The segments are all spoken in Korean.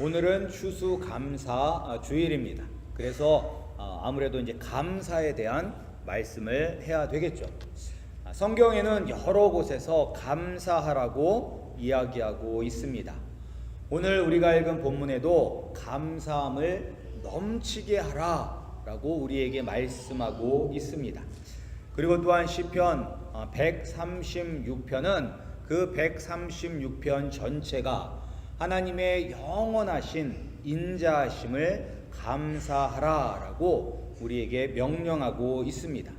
오늘은 추수감사 주일입니다. 그래서 아무래도 이제 감사에 대한 말씀을 해야 되겠죠. 성경에는 여러 곳에서 감사하라고 이야기하고 있습니다. 오늘 우리가 읽은 본문에도 감사함을 넘치게 하라라고 우리에게 말씀하고 있습니다. 그리고 또한 시편 136편은 그 136편 전체가 하나님의 영원하신 인자하심을 감사하라라고 우리에게 명령하고 있습니다.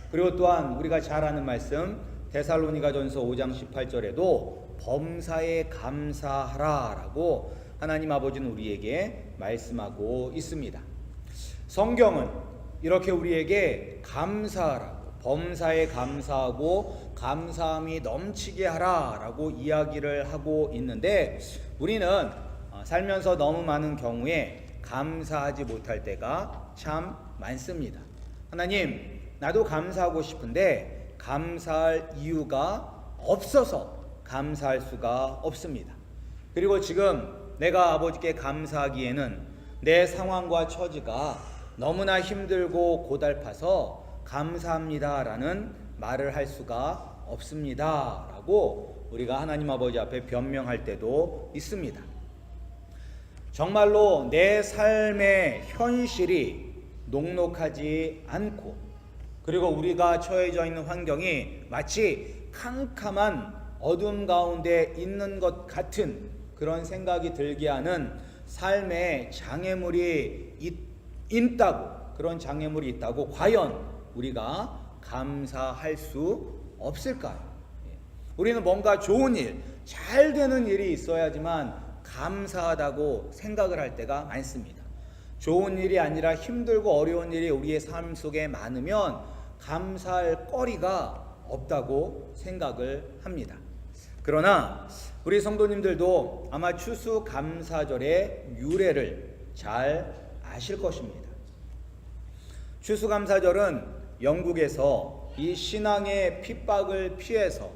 그리고 또한 우리가 잘 아는 말씀 데살로니가전서 5장 18절에도 범사에 감사하라라고 하나님 아버지는 우리에게 말씀하고 있습니다. 성경은 이렇게 우리에게 감사하라고, 범사에 감사하고 감사함이 넘치게 하라라고 이야기를 하고 있는데, 우리는 살면서 너무 많은 경우에 감사하지 못할 때가 참 많습니다. 하나님, 나도 감사하고 싶은데 감사할 이유가 없어서 감사할 수가 없습니다. 그리고 지금 내가 아버지께 감사하기에는 내 상황과 처지가 너무나 힘들고 고달파서 감사합니다라는 말을 할 수가 없습니다라고 우리가 하나님 아버지 앞에 변명할 때도 있습니다. 정말로 내 삶의 현실이 녹록하지 않고, 그리고 우리가 처해져 있는 환경이 마치 캄캄한 어둠 가운데 있는 것 같은 그런 생각이 들게 하는 삶의 장애물이 있다고, 그런 장애물이 있다고 과연 우리가 감사할 수 없을까요? 우리는 뭔가 좋은 일, 잘 되는 일이 있어야지만 감사하다고 생각을 할 때가 많습니다. 좋은 일이 아니라 힘들고 어려운 일이 우리의 삶 속에 많으면 감사할 거리가 없다고 생각을 합니다. 그러나 우리 성도님들도 아마 추수감사절의 유래를 잘 아실 것입니다. 추수감사절은 영국에서 이 신앙의 핍박을 피해서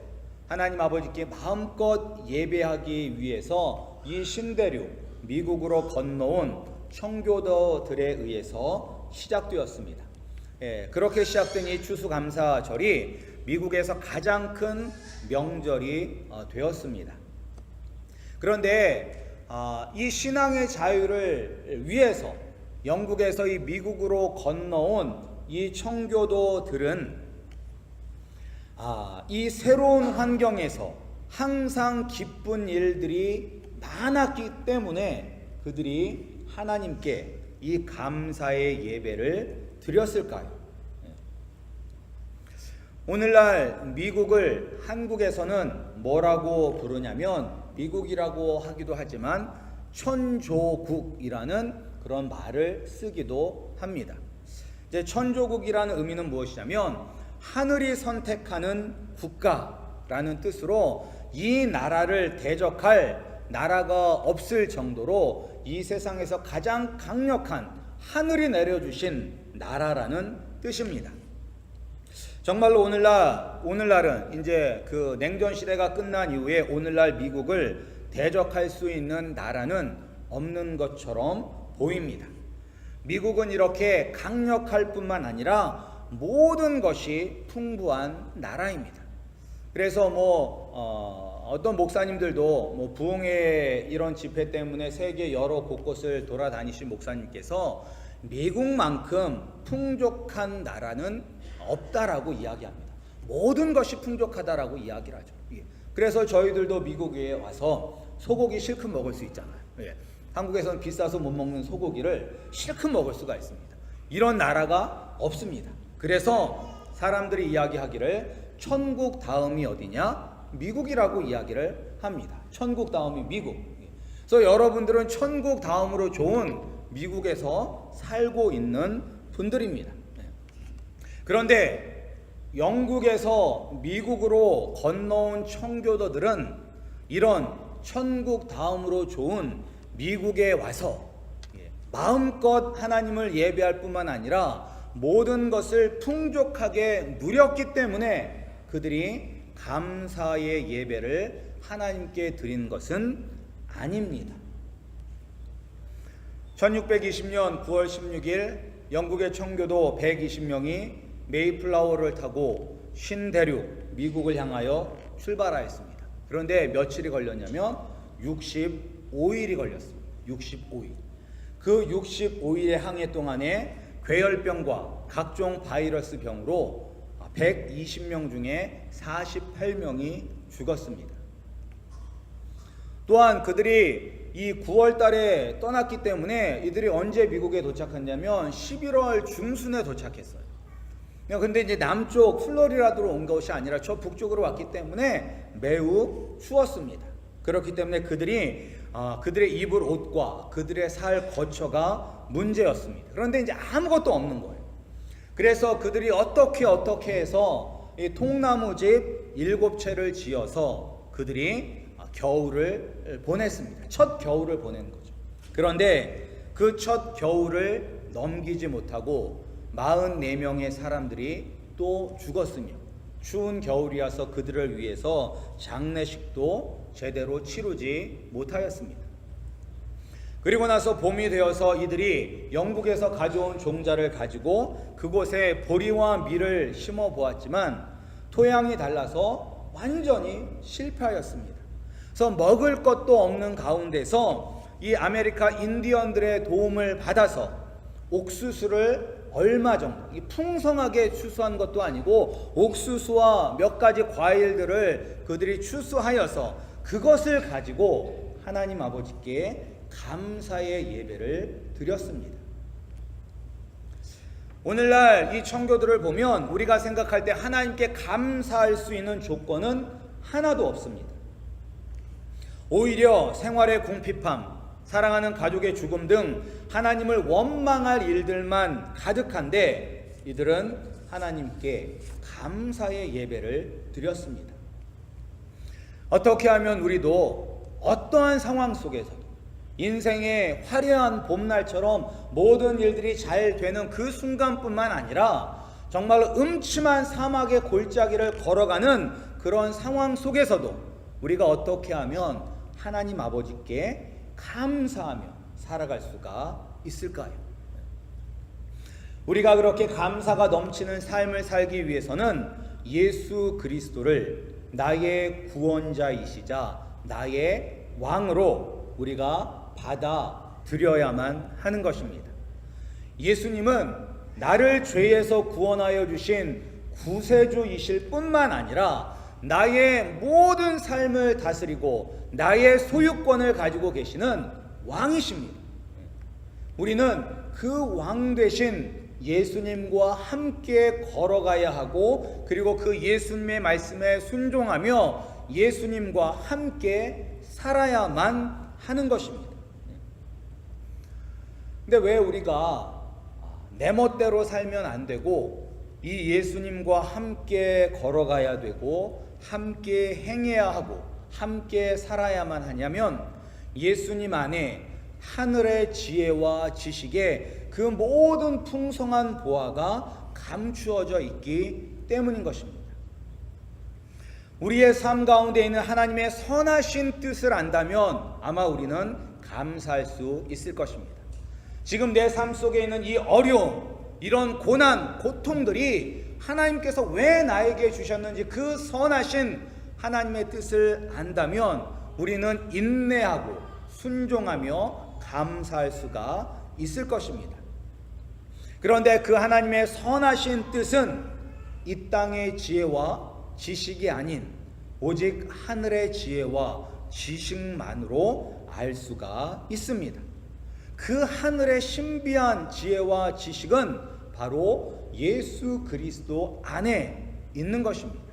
하나님 아버지께 마음껏 예배하기 위해서 이 신대륙 미국으로 건너온 청교도들에 의해서 시작되었습니다. 그렇게 시작된 이 추수감사절이 미국에서 가장 큰 명절이 되었습니다. 그런데 이 신앙의 자유를 위해서 영국에서 이 미국으로 건너온 이 청교도들은 이 새로운 환경에서 항상 기쁜 일들이 많았기 때문에 그들이 하나님께 이 감사의 예배를 드렸을까요? 오늘날 미국을 한국에서는 뭐라고 부르냐면, 미국이라고 하기도 하지만 천조국이라는 그런 말을 쓰기도 합니다. 이제 천조국이라는 의미는 무엇이냐면 하늘이 선택하는 국가라는 뜻으로 이 나라를 대적할 나라가 없을 정도로 이 세상에서 가장 강력한 하늘이 내려주신 나라라는 뜻입니다. 정말로 오늘날은 이제 그 냉전 시대가 끝난 이후에 오늘날 미국을 대적할 수 있는 나라는 없는 것처럼 보입니다. 미국은 이렇게 강력할 뿐만 아니라 모든 것이 풍부한 나라입니다. 그래서 어떤 목사님들도 부흥회 이런 집회 때문에 세계 여러 곳곳을 돌아다니신 목사님께서 미국만큼 풍족한 나라는 없다라고 이야기합니다. 모든 것이 풍족하다라고 이야기를 하죠. 그래서 저희들도 미국에 와서 소고기 실컷 먹을 수 있잖아요. 한국에서는 비싸서 못 먹는 소고기를 실컷 먹을 수가 있습니다. 이런 나라가 없습니다. 그래서 사람들이 이야기하기를 천국 다음이 어디냐? 미국이라고 이야기를 합니다. 천국 다음이 미국. 그래서 여러분들은 천국 다음으로 좋은 미국에서 살고 있는 분들입니다. 그런데 영국에서 미국으로 건너온 청교도들은 이런 천국 다음으로 좋은 미국에 와서 마음껏 하나님을 예배할 뿐만 아니라 모든 것을 풍족하게 누렸기 때문에 그들이 감사의 예배를 하나님께 드린 것은 아닙니다. 1620년 9월 16일 영국의 청교도 120명이 메이플라워를 타고 신대륙 미국을 향하여 출발하였습니다. 그런데 며칠이 걸렸냐면 65일이 걸렸습니다. 65일. 그 65일의 항해 동안에 괴열병과 각종 바이러스 병으로 120명 중에 48명이 죽었습니다. 또한 그들이 이 9월 달에 떠났기 때문에 이들이 언제 미국에 도착했냐면 11월 중순에 도착했어요. 근데 이제 남쪽 플로리다로 온 것이 아니라 저 북쪽으로 왔기 때문에 매우 추웠습니다. 그렇기 때문에 그들의 입을 옷과 그들의 살 거처가 문제였습니다. 그런데 이제 아무것도 없는 거예요. 그래서 그들이 어떻게 해서 이 통나무집 7채를 지어서 그들이 겨울을 보냈습니다. 첫 겨울을 보낸 거죠. 그런데 그 첫 겨울을 넘기지 못하고 44명의 사람들이 또 죽었으며 추운 겨울이어서 그들을 위해서 장례식도 제대로 치르지 못하였습니다. 그리고 나서 봄이 되어서 이들이 영국에서 가져온 종자를 가지고 그곳에 보리와 밀을 심어 보았지만 토양이 달라서 완전히 실패하였습니다. 그래서 먹을 것도 없는 가운데서 이 아메리카 인디언들의 도움을 받아서 옥수수를 얼마 정도 풍성하게 추수한 것도 아니고 옥수수와 몇 가지 과일들을 그들이 추수하여서 그것을 가지고 하나님 아버지께 감사의 예배를 드렸습니다. 오늘날 이 청교도를 보면 우리가 생각할 때 하나님께 감사할 수 있는 조건은 하나도 없습니다. 오히려 생활의 궁핍함, 사랑하는 가족의 죽음 등 하나님을 원망할 일들만 가득한데 이들은 하나님께 감사의 예배를 드렸습니다. 어떻게 하면 우리도 어떠한 상황 속에서도 인생의 화려한 봄날처럼 모든 일들이 잘 되는 그 순간뿐만 아니라 정말로 음침한 사막의 골짜기를 걸어가는 그런 상황 속에서도 우리가 어떻게 하면 하나님 아버지께 감사하며 살아갈 수가 있을까요? 우리가 그렇게 감사가 넘치는 삶을 살기 위해서는 예수 그리스도를 나의 구원자이시자 나의 왕으로 우리가 받아들여야만 하는 것입니다. 예수님은 나를 죄에서 구원하여 주신 구세주이실 뿐만 아니라 나의 모든 삶을 다스리고 나의 소유권을 가지고 계시는 왕이십니다. 우리는 그 왕 되신 예수님과 함께 걸어가야 하고 그리고 그 예수님의 말씀에 순종하며 예수님과 함께 살아야만 하는 것입니다. 근데 왜 우리가 내 멋대로 살면 안 되고 이 예수님과 함께 걸어가야 되고 함께 행해야 하고 함께 살아야만 하냐면 예수님 안에 하늘의 지혜와 지식에 그 모든 풍성한 보화가 감추어져 있기 때문인 것입니다. 우리의 삶 가운데 있는 하나님의 선하신 뜻을 안다면 아마 우리는 감사할 수 있을 것입니다. 지금 내 삶 속에 있는 이 어려움, 이런 고난, 고통들이 하나님께서 왜 나에게 주셨는지 그 선하신 하나님의 뜻을 안다면 우리는 인내하고 순종하며 감사할 수가 있을 것입니다. 그런데 그 하나님의 선하신 뜻은 이 땅의 지혜와 지식이 아닌 오직 하늘의 지혜와 지식만으로 알 수가 있습니다. 그 하늘의 신비한 지혜와 지식은 바로 예수 그리스도 안에 있는 것입니다.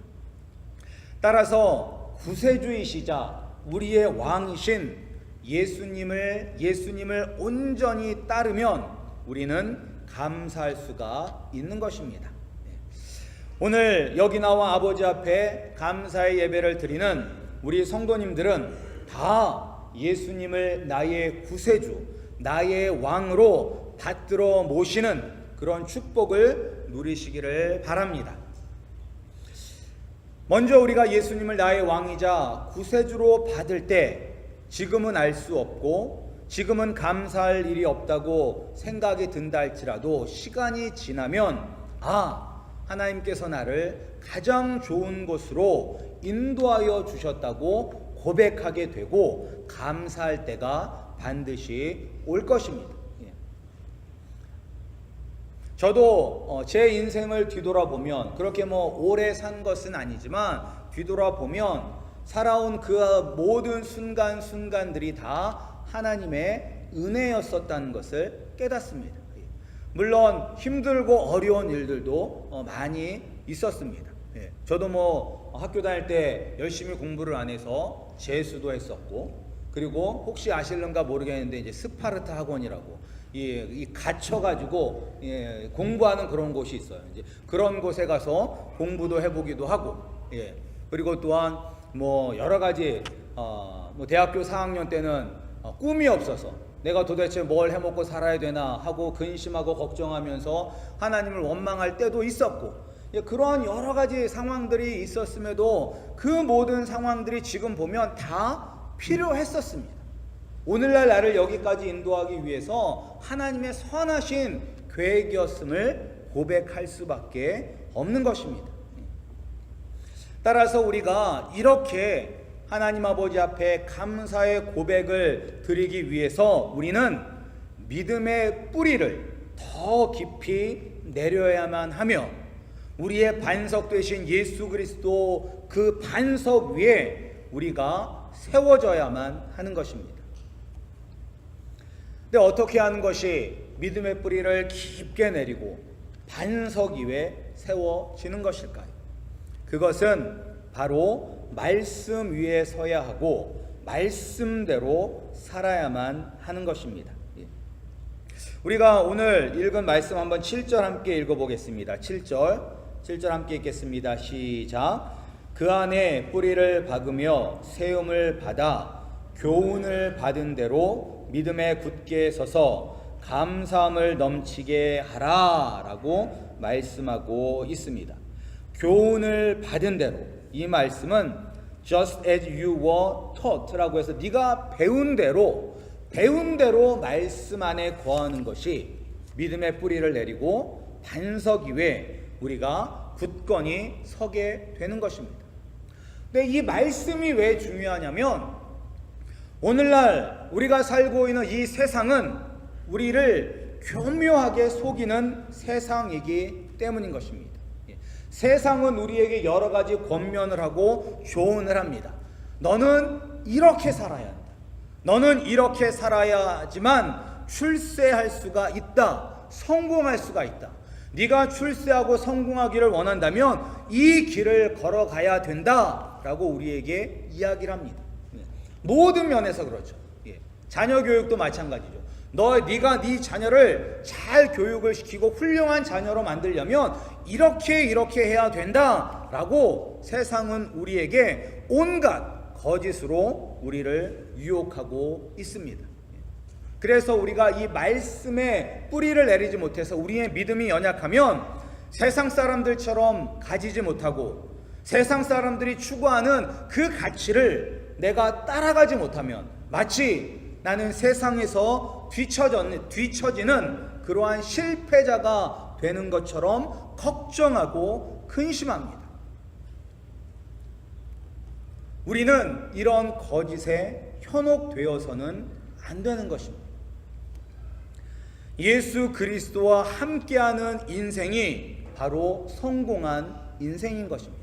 따라서 구세주이시자 우리의 왕이신 예수님을 온전히 따르면 우리는 감사할 수가 있는 것입니다. 오늘 여기 나와 아버지 앞에 감사의 예배를 드리는 우리 성도님들은 다 예수님을 나의 구세주, 나의 왕으로 받들어 모시는 그런 축복을 누리시기를 바랍니다. 먼저 우리가 예수님을 나의 왕이자 구세주로 받을 때 지금은 알 수 없고 지금은 감사할 일이 없다고 생각이 든다 할지라도 시간이 지나면 하나님께서 나를 가장 좋은 곳으로 인도하여 주셨다고 고백하게 되고 감사할 때가 반드시 올 것입니다. 저도 제 인생을 뒤돌아보면 그렇게 오래 산 것은 아니지만 뒤돌아보면 살아온 그 모든 순간순간들이 다 하나님의 은혜였었다는 것을 깨닫습니다. 물론 힘들고 어려운 일들도 많이 있었습니다. 저도 학교 다닐 때 열심히 공부를 안 해서 재수도 했었고, 그리고 혹시 아실런가 모르겠는데 이제 스파르타 학원이라고 이 갇혀가지고 공부하는 그런 곳이 있어요. 이제 그런 곳에 가서 공부도 해보기도 하고, 그리고 또한 여러 가지 대학교 4학년 때는 꿈이 없어서 내가 도대체 뭘 해먹고 살아야 되나 하고 근심하고 걱정하면서 하나님을 원망할 때도 있었고, 그런 여러 가지 상황들이 있었음에도 그 모든 상황들이 지금 보면 다 필요했었습니다. 오늘날 나를 여기까지 인도하기 위해서 하나님의 선하신 계획이었음을 고백할 수밖에 없는 것입니다. 따라서 우리가 이렇게 하나님 아버지 앞에 감사의 고백을 드리기 위해서 우리는 믿음의 뿌리를 더 깊이 내려야만 하며 우리의 반석 되신 예수 그리스도 그 반석 위에 우리가 세워져야만 하는 것입니다. 근데 어떻게 하는 것이 믿음의 뿌리를 깊게 내리고 반석 위에 세워지는 것일까요? 그것은 바로 말씀 위에 서야 하고 말씀대로 살아야만 하는 것입니다. 우리가 오늘 읽은 말씀 한번 7절 함께 읽어보겠습니다. 7절 함께 읽겠습니다. 시작. 그 안에 뿌리를 박으며 세움을 받아 교훈을 받은 대로 믿음에 굳게 서서 감사함을 넘치게 하라 라고 말씀하고 있습니다. 교훈을 받은 대로, 이 말씀은 just as you were taught 라고 해서 네가 배운 대로 말씀 안에 거하는 것이 믿음의 뿌리를 내리고 반석 위에 우리가 굳건히 서게 되는 것입니다. 근데 이 말씀이 왜 중요하냐면 오늘날 우리가 살고 있는 이 세상은 우리를 교묘하게 속이는 세상이기 때문인 것입니다. 세상은 우리에게 여러 가지 권면을 하고 조언을 합니다. 너는 이렇게 살아야 한다. 너는 이렇게 살아야지만 출세할 수가 있다. 성공할 수가 있다. 네가 출세하고 성공하기를 원한다면 이 길을 걸어가야 된다 라고 우리에게 이야기를 합니다. 모든 면에서 그렇죠. 자녀 교육도 마찬가지죠. 네가 네 자녀를 잘 교육을 시키고 훌륭한 자녀로 만들려면 이렇게 해야 된다라고 세상은 우리에게 온갖 거짓으로 우리를 유혹하고 있습니다. 그래서 우리가 이 말씀에 뿌리를 내리지 못해서 우리의 믿음이 연약하면 세상 사람들처럼 가지지 못하고 세상 사람들이 추구하는 그 가치를 내가 따라가지 못하면 마치 나는 세상에서 뒤처지는 그러한 실패자가 되는 것처럼 걱정하고 근심합니다. 우리는 이런 거짓에 현혹되어서는 안 되는 것입니다. 예수 그리스도와 함께하는 인생이 바로 성공한 인생인 것입니다.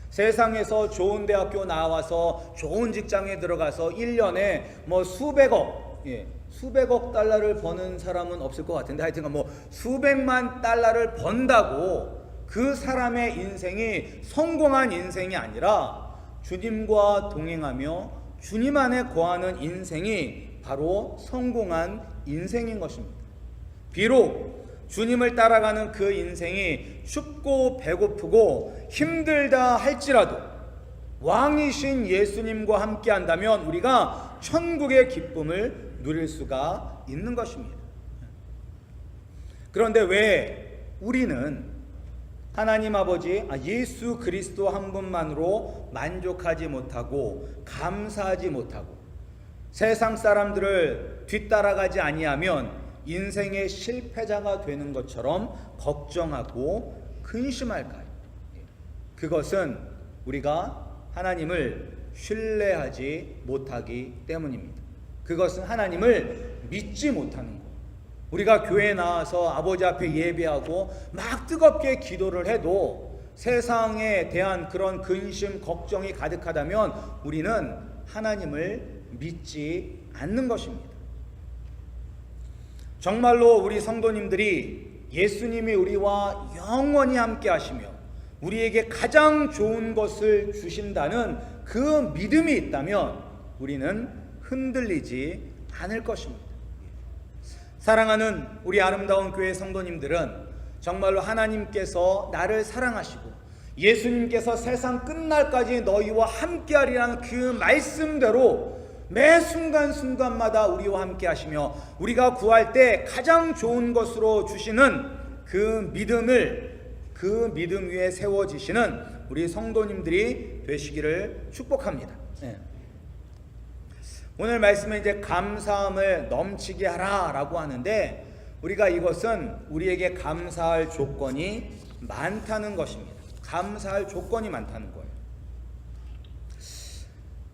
세상에서 좋은 대학교 나와서 좋은 직장에 들어가서 1년에 수백억 달러를 버는 사람은 없을 것 같은데 하여튼 수백만 달러를 번다고 그 사람의 인생이 성공한 인생이 아니라 주님과 동행하며 주님 안에 거하는 인생이 바로 성공한 인생인 것입니다. 비록 주님을 따라가는 그 인생이 춥고 배고프고 힘들다 할지라도 왕이신 예수님과 함께 한다면 우리가 천국의 기쁨을 누릴 수가 있는 것입니다. 그런데 왜 우리는 하나님 아버지 예수 그리스도 한 분만으로 만족하지 못하고 감사하지 못하고 세상 사람들을 뒤따라가지 아니하면 인생의 실패자가 되는 것처럼 걱정하고 근심할까요? 그것은 우리가 하나님을 신뢰하지 못하기 때문입니다. 그것은 하나님을 믿지 못하는 거예요. 우리가 교회에 나와서 아버지 앞에 예배하고 막 뜨겁게 기도를 해도 세상에 대한 그런 근심, 걱정이 가득하다면 우리는 하나님을 믿지 않는 것입니다. 정말로 우리 성도님들이 예수님이 우리와 영원히 함께 하시며 우리에게 가장 좋은 것을 주신다는 그 믿음이 있다면 우리는 흔들리지 않을 것입니다. 사랑하는 우리 아름다운 교회 성도님들은 정말로 하나님께서 나를 사랑하시고 예수님께서 세상 끝날까지 너희와 함께하리라는 그 말씀대로 매 순간순간마다 우리와 함께 하시며 우리가 구할 때 가장 좋은 것으로 주시는 그 믿음을 그 믿음 위에 세워지시는 우리 성도님들이 되시기를 축복합니다. 오늘 말씀은 이제 감사함을 넘치게 하라 라고 하는데 우리가 이것은 우리에게 감사할 조건이 많다는 것입니다. 감사할 조건이 많다는 거예요.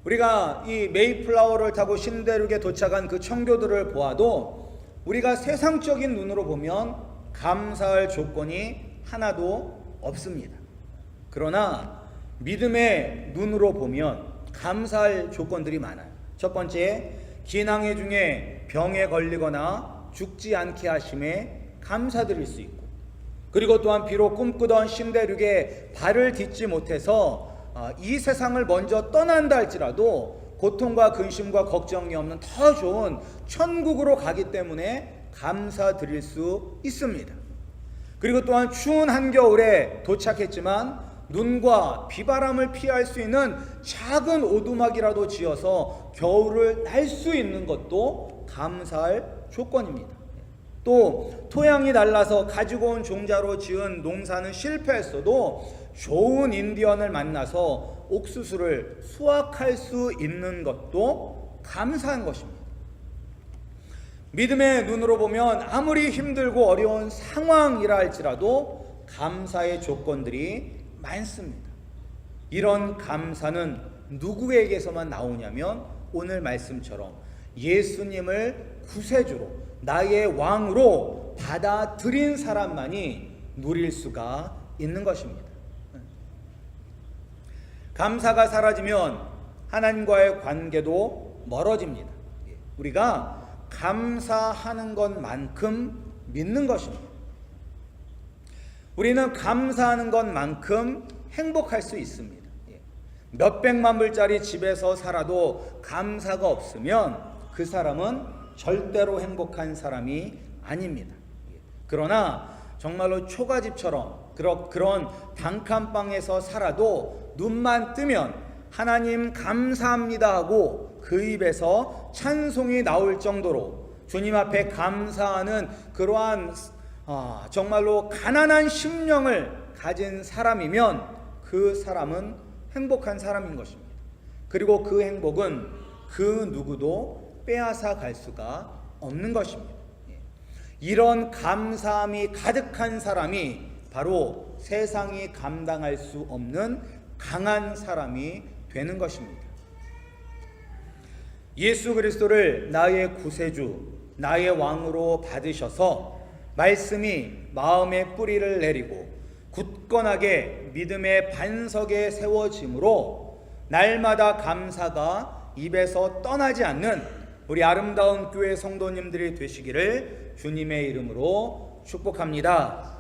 우리가 이 메이플라워를 타고 신대륙에 도착한 그 청교도를 보아도 우리가 세상적인 눈으로 보면 감사할 조건이 하나도 없습니다. 그러나 믿음의 눈으로 보면 감사할 조건들이 많아요. 첫 번째, 기낭해 중에 병에 걸리거나 죽지 않게 하심에 감사드릴 수 있고, 그리고 또한 비록 꿈꾸던 신대륙에 발을 딛지 못해서 이 세상을 먼저 떠난다 할지라도 고통과 근심과 걱정이 없는 더 좋은 천국으로 가기 때문에 감사드릴 수 있습니다. 그리고 또한 추운 한겨울에 도착했지만 눈과 비바람을 피할 수 있는 작은 오두막이라도 지어서 겨울을 날 수 있는 것도 감사할 조건입니다. 또 토양이 날라서 가지고 온 종자로 지은 농사는 실패했어도 좋은 인디언을 만나서 옥수수를 수확할 수 있는 것도 감사한 것입니다. 믿음의 눈으로 보면 아무리 힘들고 어려운 상황이라 할지라도 감사의 조건들이 많습니다. 이런 감사는 누구에게서만 나오냐면 오늘 말씀처럼 예수님을 구세주로 나의 왕으로 받아들인 사람만이 누릴 수가 있는 것입니다. 감사가 사라지면 하나님과의 관계도 멀어집니다. 우리가 감사하는 것만큼 믿는 것입니다. 우리는 감사하는 것만큼 행복할 수 있습니다. 몇백만 불짜리 집에서 살아도 감사가 없으면 그 사람은 절대로 행복한 사람이 아닙니다. 그러나 정말로 초가집처럼 그런 단칸방에서 살아도 눈만 뜨면 하나님 감사합니다 하고 그 입에서 찬송이 나올 정도로 주님 앞에 감사하는 그러한 정말로 가난한 심령을 가진 사람이면 그 사람은 행복한 사람인 것입니다. 그리고 그 행복은 그 누구도 빼앗아 갈 수가 없는 것입니다. 이런 감사함이 가득한 사람이 바로 세상이 감당할 수 없는 강한 사람이 되는 것입니다. 예수 그리스도를 나의 구세주, 나의 왕으로 받으셔서 말씀이 마음의 뿌리를 내리고 굳건하게 믿음의 반석에 세워짐으로 날마다 감사가 입에서 떠나지 않는 우리 아름다운 교회 성도님들이 되시기를 주님의 이름으로 축복합니다.